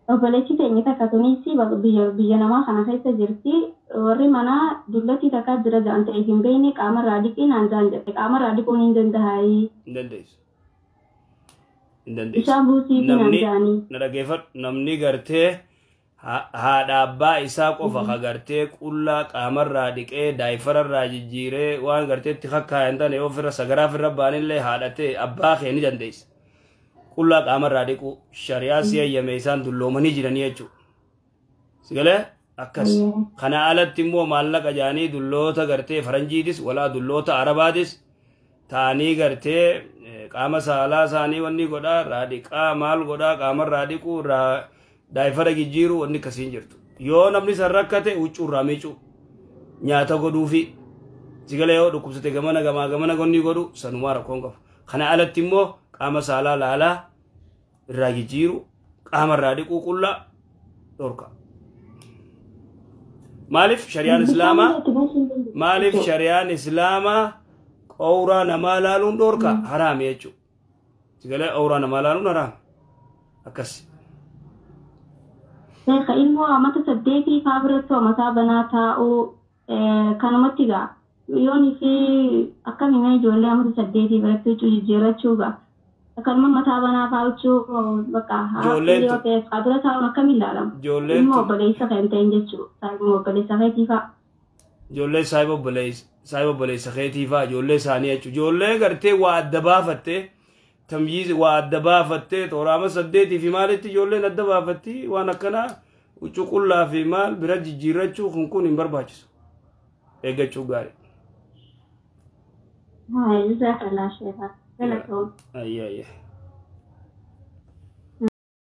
obboleetti teenya takka tunis biyya namaa kana keessa jirti. Warri mana dullatti takka jira jaan ta'e hin beekne qaama raadiqii naan jaan jedhe qaama raadiquun hin danda'ayi. Hin dandeessu. Hin dandeessu. Isaan buusii fi naan jaanii. Na dhageeffadhu namni gartee haadha abbaa isaa qofa ka gartee qullaa qaamarraa dhiqee daa'ifararraa jijjiiree waan garteetti kakkaayan tane yoo firra sagaraa firra baanillee haadhatee abbaa kee ni dandeessa. Qullaa qaamarraa dhiqu shariyaa si eeyyame isaan dulloomanii jiranii jechuudha. Sigalee akkas. Kana alatti immoo maallaqa jaanii dulloota gartee faranjiitis walaa dulloota arabaatis ta'anii gartee qaama saalaa isaanii wanni godhaa raadiqaa maal godhaa qaamarraa dhiqu daa'ifara jijjiiru wanni akkasiin jirtu. Yoo namni san rakkate huccuurraa miicuu nyaata godhuufi sigalee yoo dhukkubsate gamana gonni godhu sanumaa rakkoon qabu. Kana alatti immoo qaama saalaa laalaa irraa jijjiiru qaamarraa dhiquu qullaa dhorka. Maaliif shari'aan islaamaa qawraa namaa laaluun dhorka haraami jechuudha. Sigalee qawraa namaa laaluun haraami akkas. Ilmoo amata 8 faabireettoo mataa banaa taa'uu kanumatti gaa yoon fi akkamiin ijoollee amata 8 biratti jijjiirrachuu gaa akkanuma mataa banaa taa'uchuu bakka haati yoo ta'e qaabila taa'uun akkamiin ilaalama. Ilmoo obboleessa kan ta'in jechuudha. Ilmoo obboleessa keetiifaa. Ijoollee saayiba obboleessa keetiifaa ijoollee isaanii jechuudha. Ijoollee gartee waa adda baafattee tamyiiz waa adda baafattee tooraama 8 fi maalitti ijoolleen adda baafatti waan akkanaa huccuu qullaa fi maal bira jijjiirrachuu kun hin barbaachisu. Eeggachuu gaarii. Haa, isa kalaashee haa. Galatoon. Ayyaa.